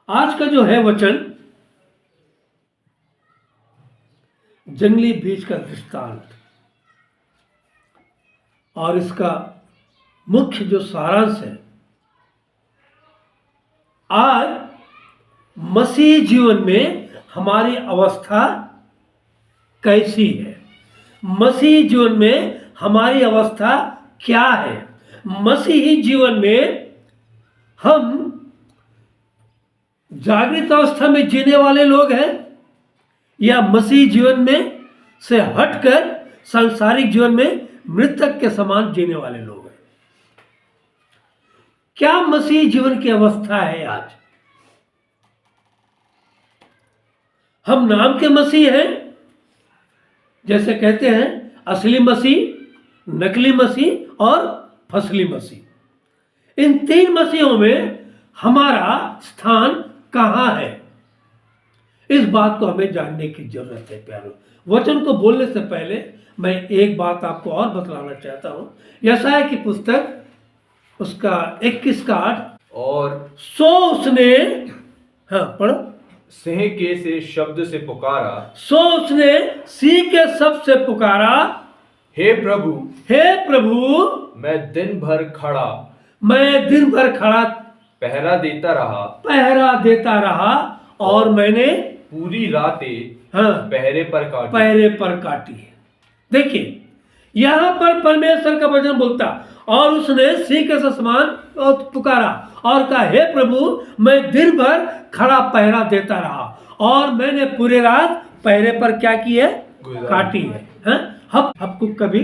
आज का जो है वचन जंगली बीज का दृष्टांत, और इसका मुख्य जो सारांश है, आज मसीह जीवन में हमारी अवस्था कैसी है, मसीह जीवन में हमारी अवस्था क्या है। मसीही जीवन में हम जागृत अवस्था में जीने वाले लोग हैं या मसीह जीवन में से हटकर सांसारिक जीवन में मृतक के समान जीने वाले लोग हैं। क्या मसीह जीवन की अवस्था है आज? हम नाम के मसीह हैं, जैसे कहते हैं असली मसीह, नकली मसीह और फसली मसीह। इन तीन मसीहों में हमारा स्थान कहां है, इस बात को हमें जानने की जरूरत है प्यारों। वचन को बोलने से पहले मैं एक बात आपको और बतलाना चाहता हूं। यशायाह की पुस्तक उसका 21 का 8, और सो उसने, हाँ पढ़ो, सिंह के से शब्द से पुकारा, सो उसने सिंह के शब्द से पुकारा, हे प्रभु, हे प्रभु, मैं दिन भर खड़ा पहरा देता रहा और मैंने पूरी रातें पहरे पर काटी है। देखिए यहां पर परमेश्वर का वचन बोलता, और उसने सिंह के समान पुकारा और कहा, हे प्रभु, मैं दिन भर खड़ा पहरा देता रहा और मैंने पूरी रात पहरे पर क्या की है, काटी है। हम आपको कभी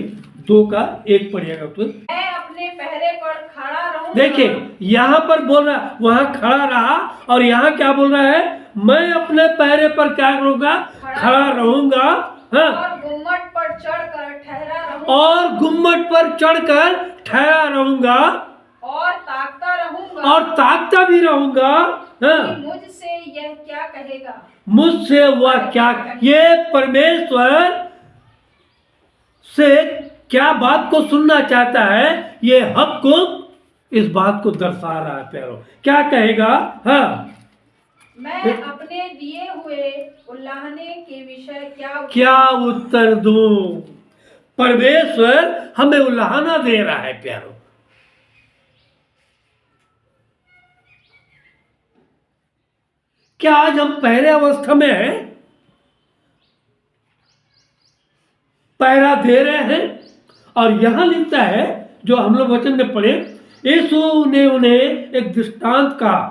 2 का 1 पढ़िएगा तो मैं अपने पहरे पर खड़ा रहूंगा। देखिए यहां पर बोल रहा, वहां खड़ा रहा, और यहां क्या बोल रहा है, मैं अपने पहरे पर क्या करूंगा, खड़ा रहूंगा, और गुम्मट पर चढ़कर ठहरा रहूंगा, और ताकता भी रहूंगा। मुझसे यह क्या कहेगा, मुझसे वह क्या, ये परमेश्वर से क्या बात को सुनना चाहता है, ये हमको इस बात को दर्शा रहा है प्यारों। क्या कहेगा, मैं अपने दिए हुए उल्लाहने के विषय क्या उत्तर दूं। परमेश्वर हमें उल्लाहना दे रहा है प्यारों। क्या आज हम पहरे अवस्था में हैं, पहरा दे रहे हैं? और यहां लिखता है, जो हम लोग वचन में पढ़े, यीशु ने उन्हें एक दृष्टांत कहा,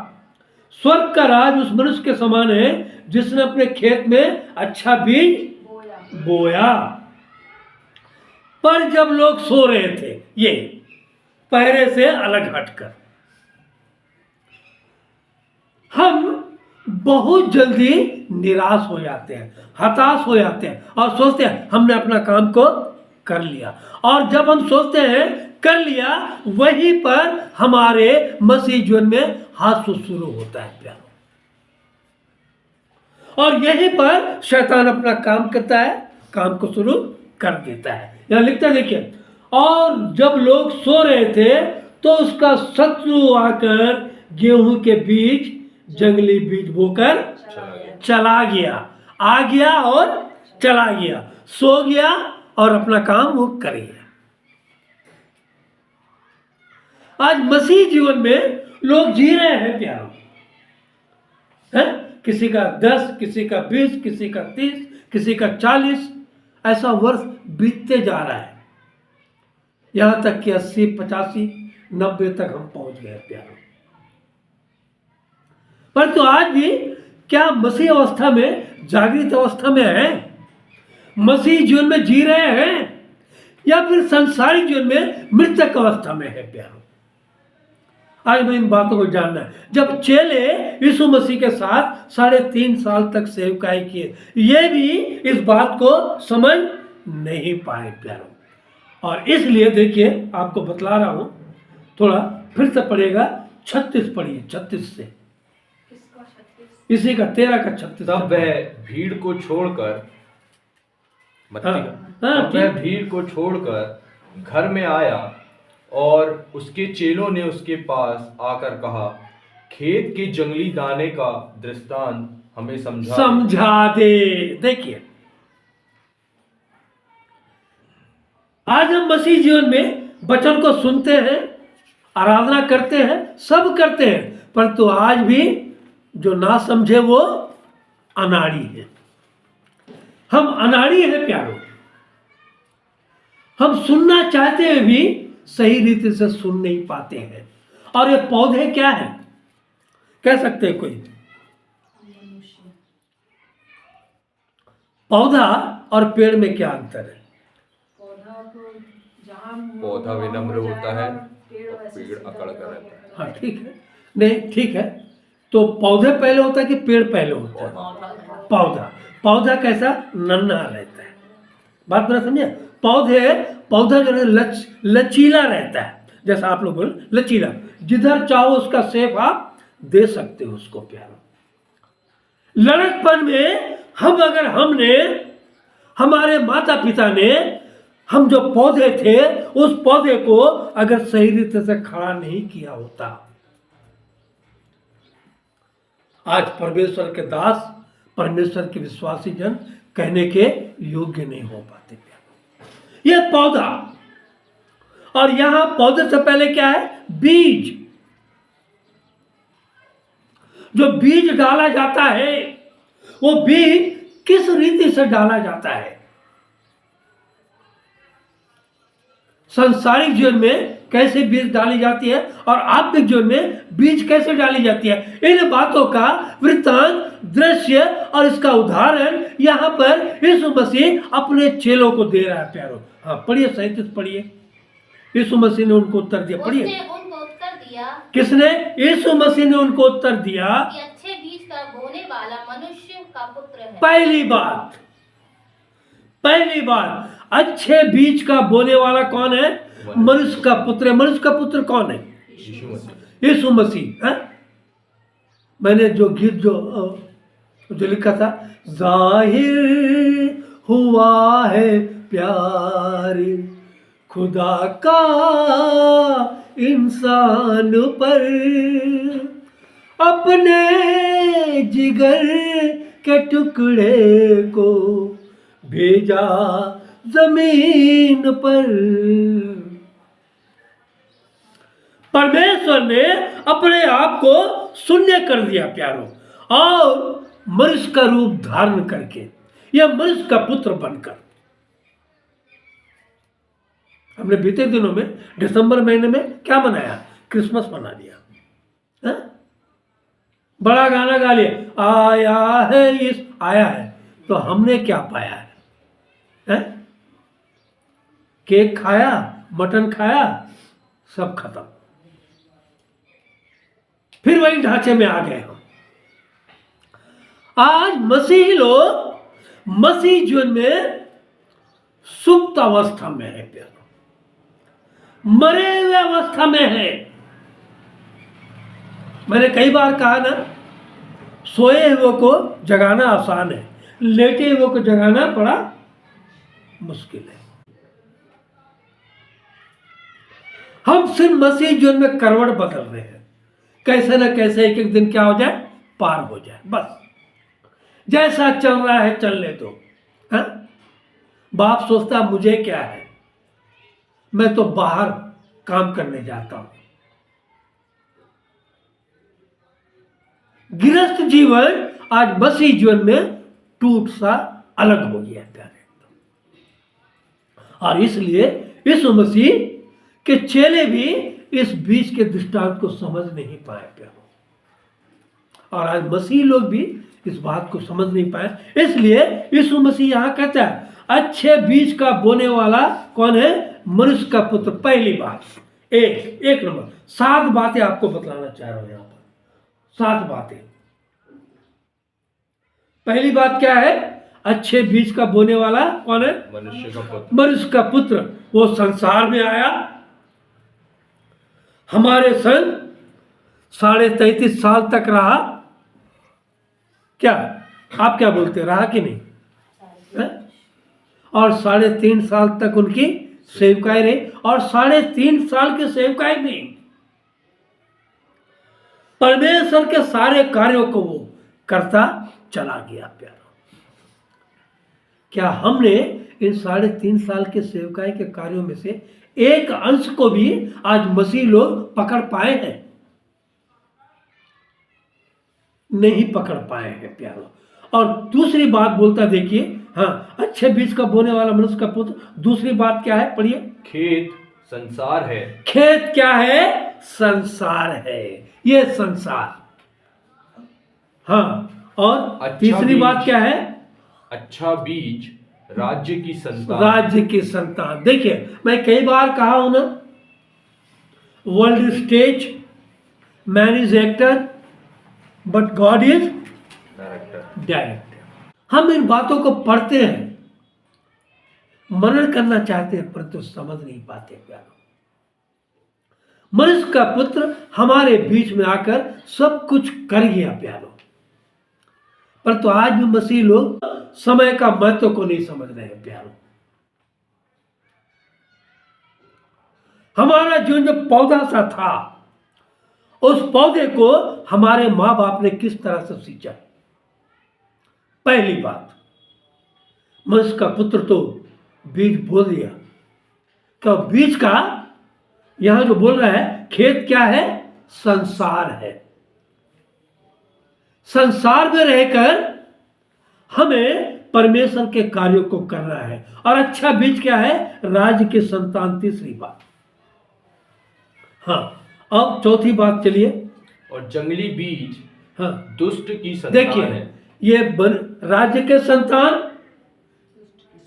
स्वर्ग का राज उस मनुष्य के समान है जिसने अपने खेत में अच्छा बीज बोया। पर जब लोग सो रहे थे, ये पहरे से अलग हटकर, हम बहुत जल्दी निराश हो जाते हैं, हताश हो जाते हैं और सोचते हैं हमने अपना काम को कर लिया। और जब हम सोचते हैं कर लिया, वहीं पर हमारे मसीह जीवन में हादसा शुरू होता है प्यारों। और यहीं पर शैतान अपना काम करता है, काम को शुरू कर देता है। यहां लिखता है, देखिए, और जब लोग सो रहे थे तो उसका शत्रु आकर गेहूं के बीज, जंगली बीज बोकर चला गया, आ गया और चला गया, सो गया और अपना काम वो कर गया। आज मसीह जीवन में लोग जी रहे हैं प्यारों, किसी का 10, किसी का 20, किसी का 30, किसी का 40, ऐसा वर्ष बीतते जा रहा है, यहां तक कि 80, 85, 90 तक हम पहुंच गए प्यारों। पर तो आज भी क्या मसीह अवस्था में, जागृत अवस्था में है, मसीह जीवन में जी रहे हैं, या फिर संसारिक जीवन में मृतक अवस्था में है प्यारों? आज मैं इन बातों को जानना है। जब चेले यीशु मसीह के साथ 3.5 साल तक सेवकाई किए, ये भी इस बात को समझ नहीं पाए प्यारों। और इसलिए देखिए, आपको बतला रहा हूं, थोड़ा फिर से पढ़ेगा, 36 पढ़िए, 36 से, इसी का 13 का 36। तब वह भीड़ को छोड़कर घर में आया, और उसके चेलों ने उसके पास आकर कहा, खेत के जंगली दाने का दृष्टांत हमें समझा दे। देखिए, आज हम मसीह जीवन में वचन को सुनते हैं, आराधना करते हैं, सब करते हैं, परंतु आज भी जो ना समझे वो अनाड़ी है। हम अनाड़ी हैं प्यारों। हम सुनना चाहते हुए भी सही रीति से सुन नहीं पाते हैं। और ये पौधे क्या है, कह सकते हैं कोई? पौधा और पेड़ में क्या अंतर है? पौधा विनम्र होता है, पेड़ अकड़ कर रहता है। हाँ ठीक है, नहीं ठीक है। तो पौधे पहले होता है कि पेड़ पहले होता है? पौधा कैसा? नन्हा रहता है। बात मेरा समझे? पौधा जो है लचीला रहता है, जैसा आप लोग बोले लचीला, जिधर चाहो उसका शेप आप दे सकते हो उसको प्यारा। लड़कपन में हमारे माता पिता ने, हम जो पौधे थे उस पौधे को अगर सही रीति से खड़ा नहीं किया होता, आज परमेश्वर के दास, परमेश्वर के विश्वासी जन कहने के योग्य नहीं हो पाते। यह पौधा, और यहां पौधे से पहले क्या है? बीज। जो बीज डाला जाता है, वो बीज किस रीति से डाला जाता है? सांसारिक जीवन में कैसे बीज डाली जाती है और आत्मिक जीवन में बीज कैसे डाली जाती है, इन बातों का वृत्तांत, दृश्य और इसका उदाहरण यहाँ पर यीशु मसीह अपने चेलों को दे रहा है प्यारों। हाँ पढ़िए, 37 पढ़िए। यीशु मसीह ने उनको उत्तर दिया, पढ़िए। उनको उत्तर दिया, किसने? यीशु मसीह ने उनको उत्तर दिया कि अच्छे बीज का बोने वाला मनुष्य का पुत्र है। पहली बात, अच्छे बीज का बोने वाला कौन है? मनुष्य का पुत्र है। मनुष्य का पुत्र कौन है? यीशु मसीह। मैंने जो गीत जो लिखा था, जाहिर हुआ है प्यार खुदा का इंसान पर, अपने जिगर के टुकड़े को भेजा जमीन पर। परमेश्वर ने अपने आप को शून्य कर दिया प्यारों, और मनुष्य का रूप धारण करके, यह मनुष्य का पुत्र बनकर, हमने बीते दिनों में दिसंबर महीने में क्या मनाया? क्रिसमस मना लिया। बड़ा गाना गा लिया, आया है। तो हमने क्या पाया है? केक खाया, मटन खाया, सब खत्म। फिर वही ढांचे में आ गए हम। आज मसीही लोग मसीह जीवन में सुप्त अवस्था में है प्यारो, मरे हुए अवस्था में है। मैंने कई बार कहा ना, सोए हुए को जगाना आसान है, लेटे हुए को जगाना बड़ा मुश्किल है। हम सिर्फ मसीह जीवन में करवट बदल रहे हैं, कैसे न कैसे एक एक दिन क्या हो जाए? पार हो जाए। बस जैसा चल रहा है चलने दो। बाप सोचता मुझे क्या है, मैं तो बाहर काम करने जाता हूं। गृहस्थ जीवन आज मसीह जीवन में टूट सा अलग हो गया प्यारे। और इसलिए यीशु मसीह के चेले भी इस बीच के दृष्टांत को समझ नहीं पाए प्यारो, और आज मसीह लोग भी इस बात को समझ नहीं पाए। इसलिए यीशु मसीह यहां कहता है, अच्छे बीज का बोने वाला कौन है? मनुष्य का पुत्र। पहली बात, एक नंबर, 7 बातें आपको बतलाना चाह रहा हूं यहां पर, 7 बातें। पहली बात क्या है? अच्छे बीज का बोने वाला कौन है? मनुष्य का पुत्र। वो संसार में आया, हमारे संग 33.5 साल तक रहा। क्या आप क्या बोलते, रहा कि नहीं? और 3.5 साल तक उनकी सेवकाई रही, और 3.5 साल की सेवकाई में परमेश्वर के सारे कार्यों को वो करता चला गया प्यारो। क्या हमने इन 3.5 साल के सेवकाई के कार्यों में से एक अंश को भी आज मसीह लोग पकड़ पाए हैं? नहीं पकड़ पाए हैं प्यारो। और दूसरी बात बोलता देखिए, हाँ, अच्छे बीज का बोने वाला मनुष्य का पुत्र। दूसरी बात क्या है, पढ़िए। खेत संसार है। खेत क्या है? संसार है, ये संसार। हाँ, और अच्छा तीसरी बात बीज। क्या है? अच्छा बीज राज्य की संतान। राज्य की संतान। देखिए, मैं कई बार कहा हूं ना, world stage, man is actor but God is director. हम इन बातों को पढ़ते हैं, मनन करना चाहते हैं, परंतु समझ नहीं पाते प्यारो। मनुष्य का पुत्र हमारे बीच में आकर सब कुछ कर गया प्यारो, परंतु आज भी मसीह लोग समय का महत्व को नहीं समझ रहे हैं प्यारो। हमारा जीवन जो पौधा सा था, उस पौधे को हमारे मां बाप ने किस तरह से सींचा? पहली बात, मनुष्य का पुत्र तो बीज बोल दिया। क्या बीज का यहां जो बोल रहा है, खेत क्या है? संसार है। संसार में रहकर हमें परमेश्वर के कार्यों को करना है। और अच्छा बीज क्या है? राज्य की संतान। तीसरी बात, हाँ, अब चौथी बात चलिए। और जंगली बीज हाँ, दुष्ट की संतान देखिए, है। ये राज्य के संतान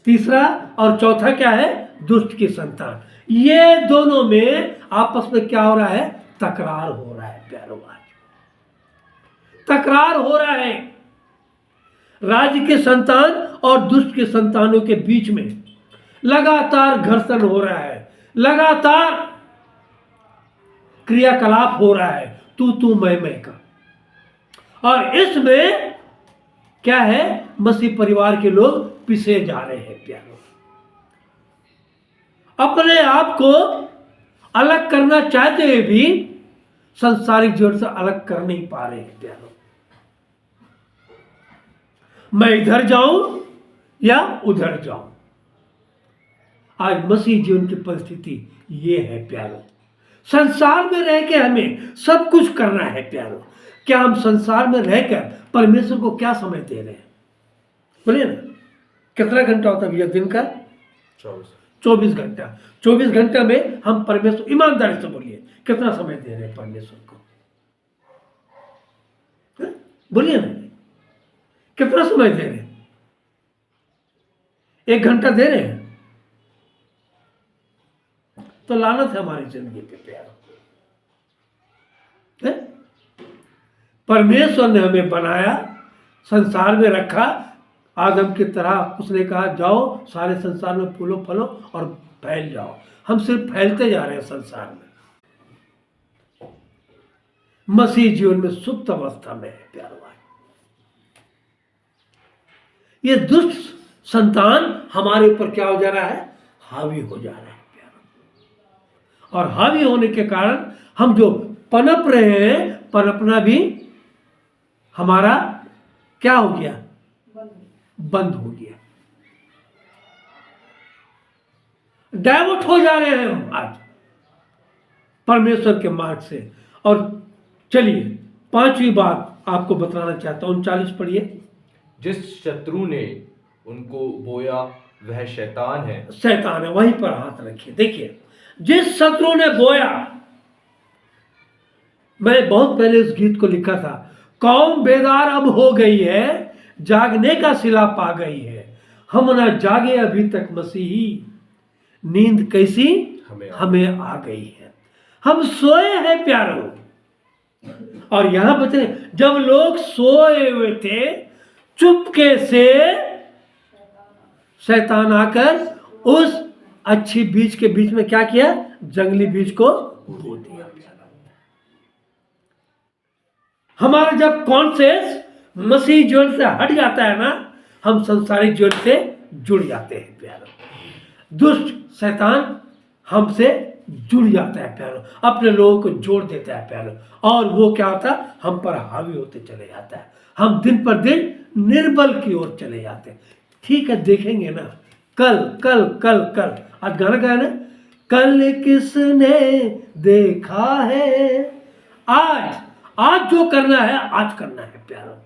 तीसरा, और चौथा क्या है? दुष्ट की संतान। ये दोनों में आपस में क्या हो रहा है? तकरार हो रहा है प्यारो। आज तकरार हो रहा है राज्य के संतान और दुष्ट के संतानों के बीच में। लगातार घर्षण हो रहा है, लगातार क्रियाकलाप हो रहा है, तू मैं का। और इसमें क्या है? मसीह परिवार के लोग पिसे जा रहे हैं प्यारो। अपने आप को अलग करना चाहते हुए भी संसारिक जीवन से अलग कर नहीं पा रहे हैं प्यारो। मैं इधर जाऊं या उधर जाऊं। आज मसीह जीवन की परिस्थिति ये है प्यारो। संसार में रह के हमें सब कुछ करना है प्यारो। क्या हम संसार में रहकर परमेश्वर को क्या समय दे रहे हैं? बोलिए ना, कितना घंटा होता है भैया दिन का? 24 घंटा। 24 घंटा में हम परमेश्वर, ईमानदारी से बोलिए, कितना समय दे रहे हैं परमेश्वर को? बोलिए ना, कितना समय दे रहे हैं? 1 घंटा दे रहे हैं तो लानत है हमारी जिंदगी पे प्यारो। परमेश्वर ने हमें बनाया, संसार में रखा, आदम की तरह उसने कहा जाओ सारे संसार में फूलो फलो और फैल जाओ। हम सिर्फ फैलते जा रहे हैं संसार में। मसीह जीवन में सुप्त अवस्था में है प्यारो। ये दुष्ट संतान हमारे ऊपर क्या हो जा रहा है? हावी हो जा रहा है प्यारो। और हावी होने के कारण हम जो पनप रहे हैं, पनपना भी हमारा क्या हो गया? बंद हो गया। डाइवर्ट हो जा रहे हैं हम आज परमेश्वर के मार्ग से। और चलिए, 5वीं बात आपको बताना चाहता हूं। 39 पढ़िए। जिस शत्रु ने उनको बोया वह शैतान है। शैतान है, वहीं पर हाथ रखिए। देखिए, जिस शत्रु ने बोया, मैं बहुत पहले इस गीत को लिखा था, कौम बेदार अब हो गई है, जागने का सिला पा गई है, हम ना जागे अभी तक मसीही, नींद कैसी हमें आ गई है। हम सोए हैं प्यारो। और यहां बचे, जब लोग सोए हुए थे, चुपके से शैतान आकर उस अच्छी बीज के बीच में क्या किया? जंगली बीज को बो दिया। हमारा जब कॉन्शियस मसीह जीवन से हट जाता है ना, हम संसारिक जीवन से जुड़ जाते हैं प्यारो। दुष्ट शैतान हमसे जुड़ जाता है प्यारो, अपने लोगों को जोड़ देता है प्यारो, और वो क्या होता है, हम पर हावी होते चले जाता है, हम दिन पर दिन निर्बल की ओर चले जाते हैं। ठीक है, देखेंगे ना, कल कल कल कल, आज गाना गाया ना, कल किसने देखा है, आज जो करना है आज करना है प्यारो।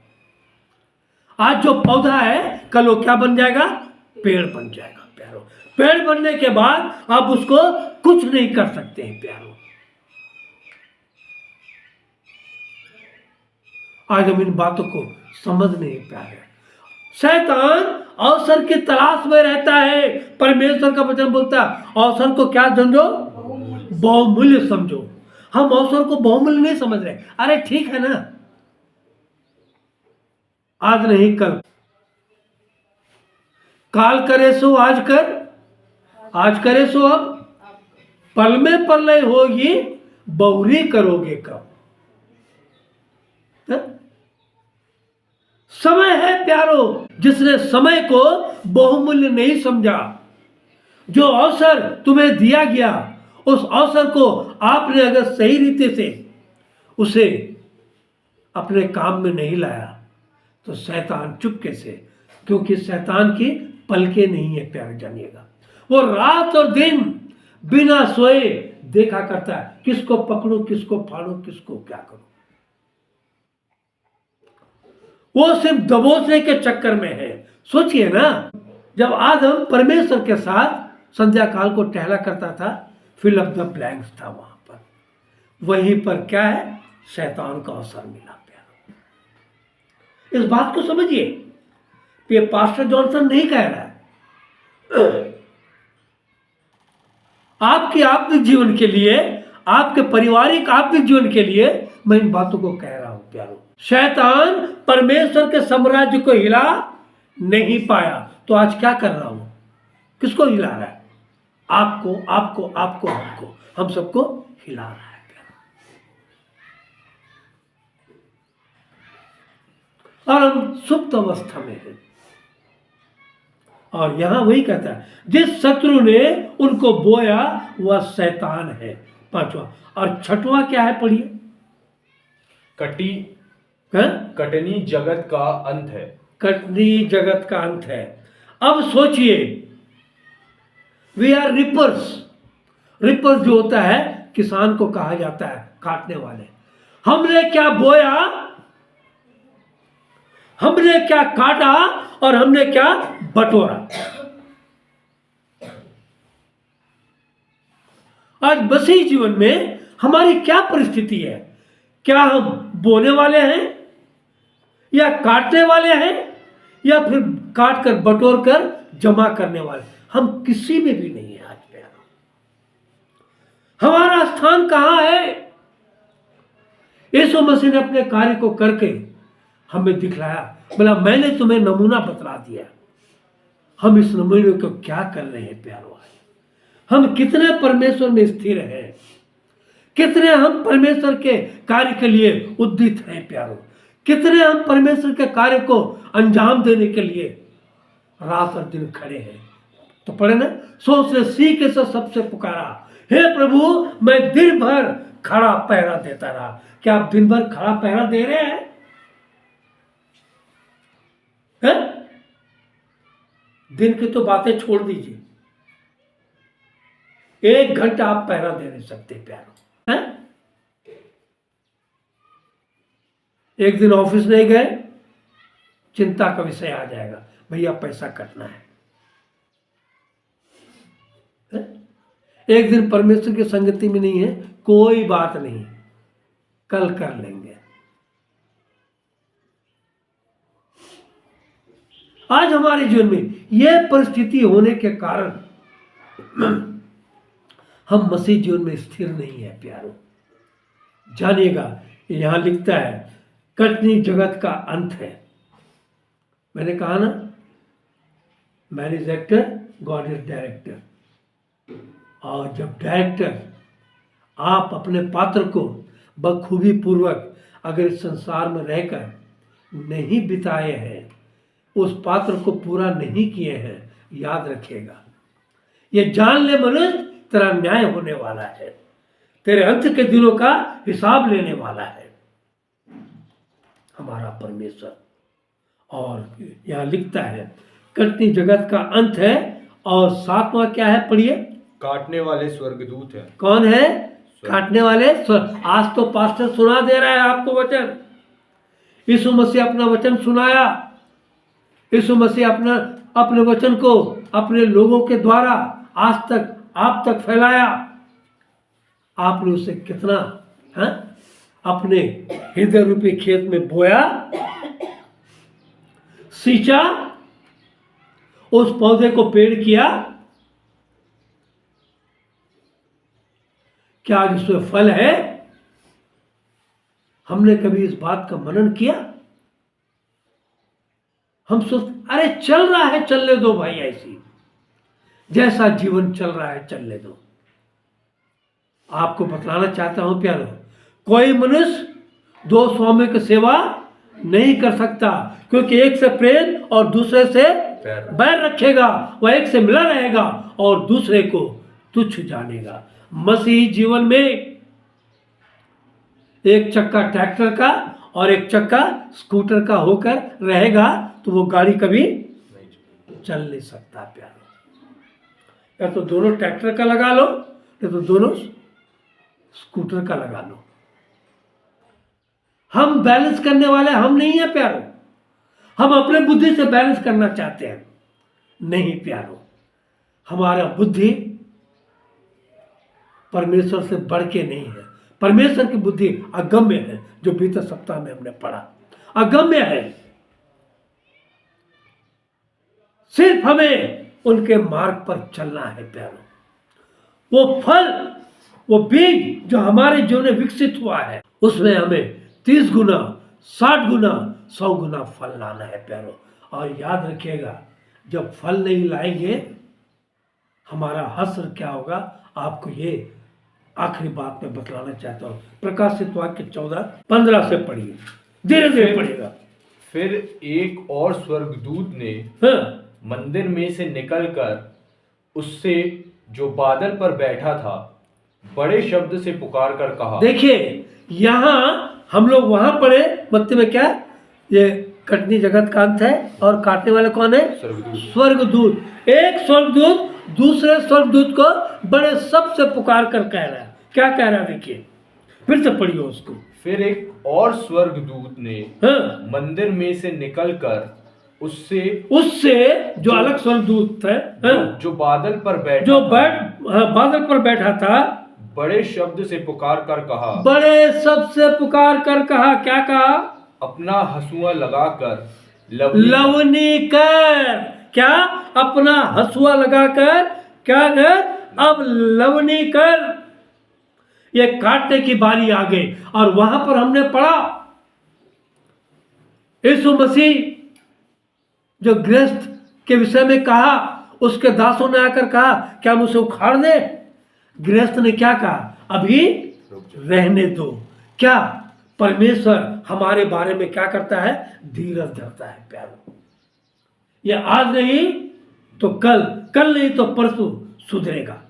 आज जो पौधा है कल वो क्या बन जाएगा, पेड़ बन जाएगा प्यारो। पेड़ बनने के बाद आप उसको कुछ नहीं कर सकते हैं प्यारो। आज हम इन बातों को समझ नहीं पा रहे। शैतान अवसर की तलाश में रहता है। परमेश्वर का वचन बोलता है अवसर को क्या समझो, बहुमूल्य समझो। हम अवसर को बहुमूल्य नहीं समझ रहे। अरे ठीक है ना, आज नहीं कल, काल करे सो आज कर, आज करे सो अब, पल में प्रलय होगी, बहुरी करोगे कब। समय है प्यारो, जिसने समय को बहुमूल्य नहीं समझा, जो अवसर तुम्हें दिया गया उस अवसर को आपने अगर सही रीति से उसे अपने काम में नहीं लाया तो शैतान चुपके से, क्योंकि शैतान की पलके नहीं है प्यारे, जानिएगा, वो रात और दिन बिना सोए देखा करता है, किसको पकड़ो, किसको फाड़ो, किसको क्या करो। वो सिर्फ दबोचने के चक्कर में है। सोचिए ना, जब आदम परमेश्वर के साथ संध्या काल को टहला करता था, फिल अप द ब्लैंक्स था वहां पर, वहीं पर क्या है, शैतान का अवसर मिला प्यारा। इस बात को समझिए, ये पास्टर जॉनसन नहीं कह रहा है। आपके आत्मिक जीवन के लिए, आपके पारिवारिक आत्मिक जीवन के लिए मैं इन बातों को कह रहा हूं प्यारो। शैतान परमेश्वर के साम्राज्य को हिला नहीं पाया, तो आज क्या कर रहा हूं, किसको हिला रहा है, आपको आपको आपको हमको, हम सबको हिला रहा है प्यारो। और हम सुप्त अवस्था में हैं। और यहां वही कहता है, जिस शत्रु ने उनको बोया वह शैतान है, पांचवा। और छठवां क्या है, पढ़िए। कटनी जगत का अंत है। कटनी जगत का अंत है। अब सोचिए, वी आर रिपर्स। रिपर्स जो होता है, किसान को कहा जाता है, काटने वाले। हमने क्या बोया, हमने क्या काटा और हमने क्या बटोरा। आज मसीह जीवन में हमारी क्या परिस्थिति है, क्या हम बोने वाले हैं या काटने वाले हैं, या फिर काट कर बटोर कर जमा करने वाले। हम किसी में भी नहीं है आज प्यारो। हमारा स्थान कहां है। यीशु मसीह ने अपने कार्य को करके हमें दिखलाया, बोला मैंने तुम्हें नमूना बतला दिया। हम इस नमूने को क्या कर रहे हैं प्यारो। हम कितने परमेश्वर में स्थिर हैं, कितने हम परमेश्वर के कार्य के लिए उद्यत हैं प्यारो, कितने हम परमेश्वर के कार्य को अंजाम देने के लिए रात और दिन खड़े हैं। तो पढ़े ना, सो उसने सी के सबसे पुकारा, हे प्रभु मैं दिन भर खड़ा पहरा देता रहा। क्या आप दिन भर खड़ा पहरा दे रहे हैं? दिन की तो बातें छोड़ दीजिए, 1 घंटा आप पहरा दे नहीं सकते प्यारो। हैं? एक दिन ऑफिस नहीं गए, चिंता का विषय आ जाएगा, भैया पैसा कटना है। एक दिन परमेश्वर की संगति में नहीं है, कोई बात नहीं, कल कर लेंगे। आज हमारे जीवन में यह परिस्थिति होने के कारण हम मसीह जीवन में स्थिर नहीं है प्यारो। जानिएगा, यहां लिखता है कटनी जगत का अंत है। मैंने कहा ना, man is actor, God is director. और जब डायरेक्टर आप अपने पात्र को बखूबी पूर्वक अगर इस संसार में रहकर नहीं बिताए हैं, उस पात्र को पूरा नहीं किए हैं, याद रखिएगा, ये जान ले मनुष्य तेरा न्याय होने वाला है, तेरे अंत के दिनों का हिसाब लेने वाला है हमारा परमेश्वर। और यहाँ लिखता है कटनी जगत का अंत है, और 7वां क्या है, पढ़िए। काटने वाले स्वर्गदूत हैं। कौन है? काटने वाले स्वर्ग। आज तो पास्टर सुना दे रहा है आपको वचन, यीशु मसीह अपना वचन सुनाया, यीशु मसीह अपने वचन को अपने लोगों के द्वारा आज तक आप तक फैलाया। आपने उसे कितना अपने हृदय रूपी खेत में बोया, सींचा, उस पौधे को पेड़ किया, क्या आज उसमें फल है? हमने कभी इस बात का मनन किया? हम सोचते अरे चल रहा है, चलने दो भाई, ऐसी जैसा जीवन चल रहा है चलने दो। आपको बतलाना चाहता हूं प्यारो, कोई मनुष्य दो स्वामी की सेवा नहीं कर सकता, क्योंकि एक से प्रेम और दूसरे से बैर रखेगा। वह एक से मिला रहेगा और दूसरे को तुच्छ जानेगा। मसीही जीवन में एक चक्का ट्रैक्टर का और एक चक्का स्कूटर का होकर रहेगा तो वो गाड़ी कभी चल नहीं सकता प्यारो। या तो दोनों ट्रैक्टर का लगा लो, या तो दोनों स्कूटर का लगा लो। हम बैलेंस करने वाले हम नहीं है प्यारो। हम अपने बुद्धि से बैलेंस करना चाहते हैं, नहीं प्यारो। हमारा बुद्धि परमेश्वर से बढ़ के नहीं है। परमेश्वर की बुद्धि अगम्य है, जो बीते सप्ताह में हमने पढ़ा, अगम्य है। सिर्फ हमें उनके मार्ग पर चलना है प्यारो। वो फल, वो बीज जो हमारे जीवन में विकसित हुआ है, उसमें हमें 30 गुना, 60 गुना, 100 गुना फल लाना है प्यारो। और याद रखिएगा, जब फल नहीं लाएंगे हमारा हश्र क्या होगा, आपको ये आखिरी बात में बतलाना चाहता हूं। प्रकाशित वाक्य 14-15 से पढ़िए, धीरे धीरे पढ़िएगा। फिर एक और स्वर्गदूत ने मंदिर में से निकलकर उससे जो बादल पर बैठा था बड़े शब्द से पुकार कर कहा। देखिए यहां हम लोग वहां पढ़े मत्ती में, क्या ये कटनी जगत का अंत है और काटने वाले कौन है? स्वर्गदूत। एक स्वर्गदूत दूसरे स्वर्गदूत को बड़े शब्द से पुकार कर कह रहा है। क्या कह रहा है देखिए, फिर से पढ़िए उसको। फिर एक और स्वर्गदूत ने मंदिर में से निकलकर उससे जो अलग स्वर्गदूत थे, जो बादल पर बैठा, बादल पर बैठा था, बड़े शब्द से पुकार कर कहा। बड़े शब्द से पुकार कर कहा, क्या कहा? अपना हंसुआ लगाकर लवनी कर। क्या? अपना हंसुआ लगाकर क्या कर? अब लवनी कर। ये काटने की बारी आ गई। और वहां पर हमने पढ़ा यीशु मसीह जो गृहस्थ के विषय में कहा, उसके दासों ने आकर कहा क्या हम उसे उखाड़ दे? गृहस्थ ने क्या कहा? अभी रहने दो। क्या परमेश्वर हमारे बारे में क्या करता है? धीरज धरता है प्यारो। ये आज नहीं तो कल, कल नहीं तो परसों सुधरेगा।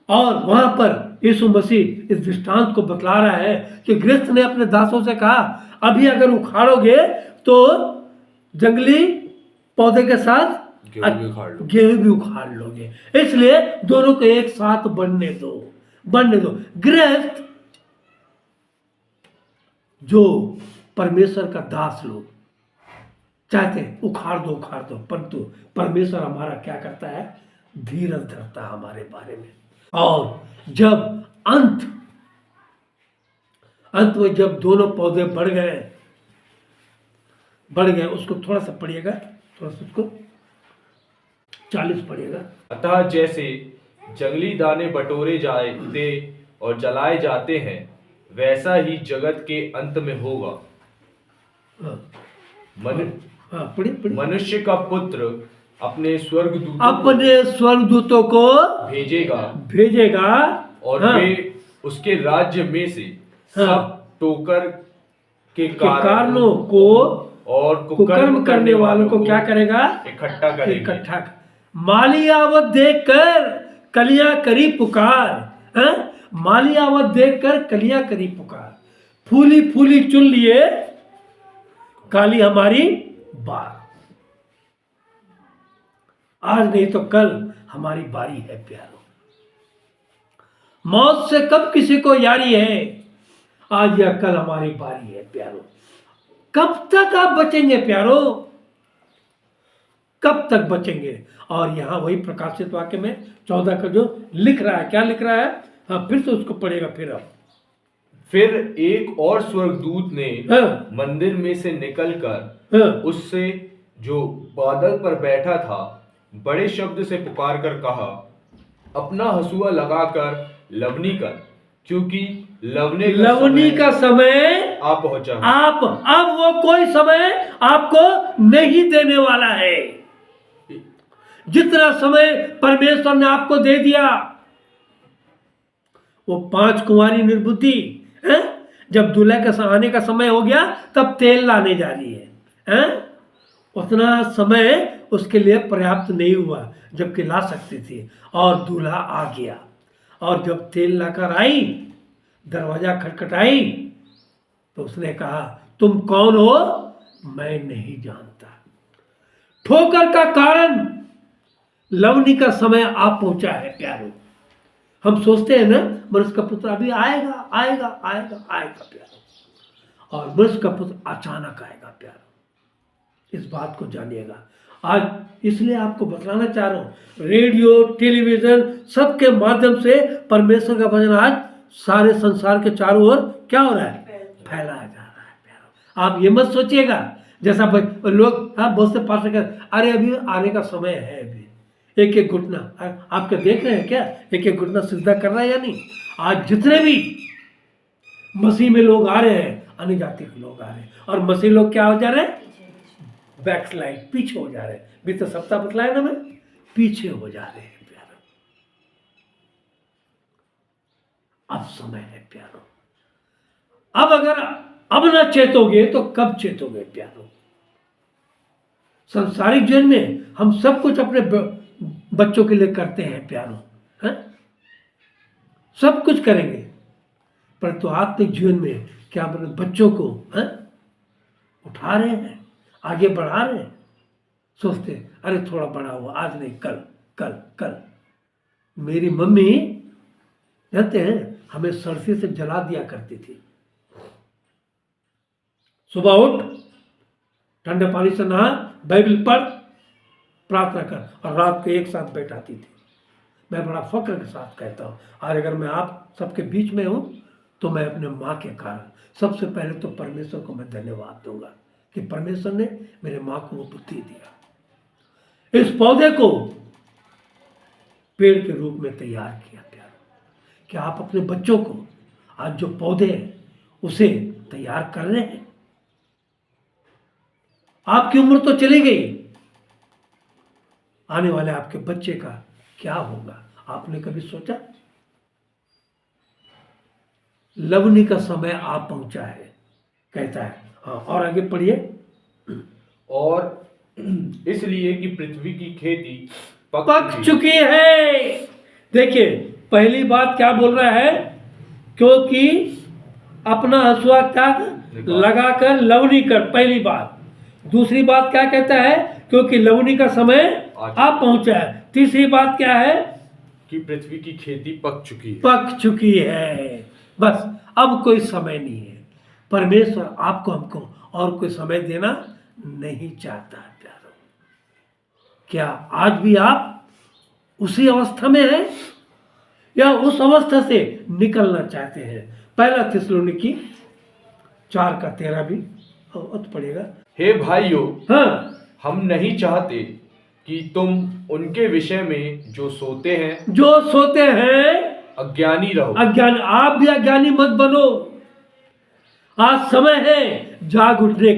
और वहां पर यीशु मसीह इस दृष्टांत को बतला रहा है कि गृहस्थ ने अपने दासों से कहा अभी अगर उखाड़ोगे तो जंगली पौधे के साथ गेहूं भी उखाड़ लोगे, इसलिए दोनों को एक साथ बनने दो, बनने दो। गृहस्थ जो परमेश्वर का दास लोग चाहते हैं उखाड़ दो, परंतु परमेश्वर हमारा क्या करता है? धीरज धरता है हमारे बारे में। और जब अंत में जब दोनों पौधे बढ़ गए, उसको थोड़ा सा पढ़िएगा, थोड़ा सा उसको 40 पढ़िएगा। अतः जैसे जंगली दाने बटोरे जाते और जलाए जाते हैं, वैसा ही जगत के अंत में होगा। मनुष्य का पुत्र अपने स्वर्गदूतों को भेजेगा और वे उसके राज्य में से सब टोकर के कारणों को और कुकर्म करने वालों को क्या करेगा? इकट्ठा। माली आवत देख कर कलियां करी पुकार, माली आवत देख कर कलियां करी पुकार, फूली फूली चुन लिए काली हमारी बार, आज नहीं तो कल हमारी बारी है प्यारो। मौत से कब किसी को यारी है, आज या कल हमारी बारी है प्यारो। कब तक आप बचेंगे प्यारो, कब तक बचेंगे। और यहां वही प्रकाशित वाक्य में 14 का जो लिख रहा है, क्या लिख रहा है, हाँ फिर से उसको पढ़ेगा फिर अब। फिर एक और स्वर्गदूत ने मंदिर में से निकलकर उससे जो बादल पर बैठा था बड़े शब्द से पुकार कर कहा, अपना हंसुआ लगाकर लवनी कर, क्योंकि लवनी का समय आ पहुंचा। आप अब वो कोई समय आपको नहीं देने वाला है। जितना समय परमेश्वर ने आपको दे दिया, वो 5 कुंवारी निर्बुद्धि जब दूल्हे का आने का समय हो गया तब तेल लाने जा रही है, उतना समय उसके लिए पर्याप्त नहीं हुआ जबकि ला सकती थी, और दूल्हा आ गया। और जब तेल लाकर आई, दरवाजा खटखटाई, तो उसने कहा, तुम कौन हो, मैं नहीं जानता। ठोकर का कारण लवनी का समय आप पहुंचा है प्यारो। हम सोचते हैं ना मनुष्य का पुत्र अभी आएगा आएगा आएगा आएगा प्यारो, और मनुष्य का पुत्र अचानक आएगा प्यारो। इस बात को जानिएगा। आज इसलिए आपको बतलाना चाह रहा हूं, रेडियो टेलीविजन सबके माध्यम से परमेश्वर का वचन आज सारे संसार के चारों ओर क्या हो रहा है, फैलाया जा रहा है प्यारो। आप ये मत सोचिएगा जैसा लोग बहुत से पास कर, अरे अभी आने का समय है, अभी एक एक घुटना आप क्या देख रहे हैं, क्या एक एक घुटना सिजदा कर रहा है या नहीं। आज जितने भी मसीह में लोग आ रहे हैं, अन्य जाति के लोग आ रहे हैं, और मसीह लोग क्या हो जा रहे हैं, बैकस्लाइड, पीछे हो जा रहे हैं। बीते सप्ताह बतलाया ना मैं, पीछे हो जा रहे हैं प्यारो। अब समय है प्यारो। अब अगर अब ना चेतोगे तो कब चेतोगे प्यारो। सांसारिक जीवन में हम सब कुछ अपने बच्चों के लिए करते हैं प्यारो, है? सब कुछ करेंगे, परंतु आत्मिक जीवन में क्या अपने बच्चों को उठा रहे हैं, आगे बढ़ा रहे हैं। सोचते अरे थोड़ा बड़ा हुआ, आज नहीं कल कल कल। मेरी मम्मी जानते हैं हमें सरसी से जला दिया करती थी। सुबह उठ, ठंडे पानी से नहा, बाइबल पढ़, प्रार्थना कर, और रात को एक साथ बैठाती थी। मैं बड़ा फक्र के साथ कहता हूँ, आज अगर मैं आप सबके बीच में हूँ तो मैं अपने माँ के कारण सबसे पहले तो परमेश्वर को मैं धन्यवाद दूंगा कि परमेश्वर ने मेरे माँ को वो बुद्धि दिया, इस पौधे को पेड़ के रूप में तैयार किया प्यार। क्या आप अपने बच्चों को आज जो पौधे हैं उसे तैयार कर रहे हैं। आपकी उम्र तो चली गई, आने वाले आपके बच्चे का क्या होगा, आपने कभी सोचा। लवनी का समय आप पहुंचा है, कहता है। हाँ, और आगे पढ़िए। और इसलिए कि पृथ्वी की खेती पक चुकी है। देखिए पहली बात क्या बोल रहा है, क्योंकि अपना हंसुआ क्या लगाकर लवनी कर, पहली बात। दूसरी बात क्या कहता है, क्योंकि लवनी का समय आप पहुंचा है। तीसरी बात क्या है, कि पृथ्वी की खेती पक चुकी है, पक चुकी है। बस अब कोई समय नहीं है। परमेश्वर आपको हमको और कोई समय देना नहीं चाहता प्यारो। क्या आज भी आप उसी अवस्था में हैं या उस अवस्था से निकलना चाहते हैं। पहला थिस्सलुनीकी 4:13 भी पड़ेगा। हे भाइयों, हाँ, हम नहीं चाहते कि तुम उनके विषय में जो सोते हैं अज्ञानी रहो। आप भी अज्ञानी मत बनो। आज समय है जाग उठने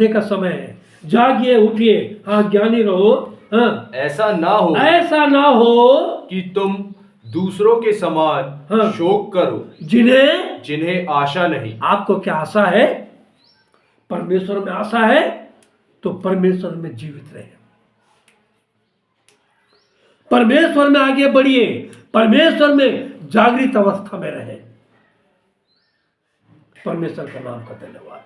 का समय है। जागिए, उठिए, हाँ ज्ञानी रहो। हाँ, ऐसा ना हो कि तुम दूसरों के समान शोक करो, जिन्हें आशा नहीं। आपको क्या आशा है, परमेश्वर में आशा है तो परमेश्वर में जीवित रहे। परमेश्वर में आगे बढ़िए, परमेश्वर में जागृत अवस्था में रहे। परमेश्वर का नाम का धन्यवाद।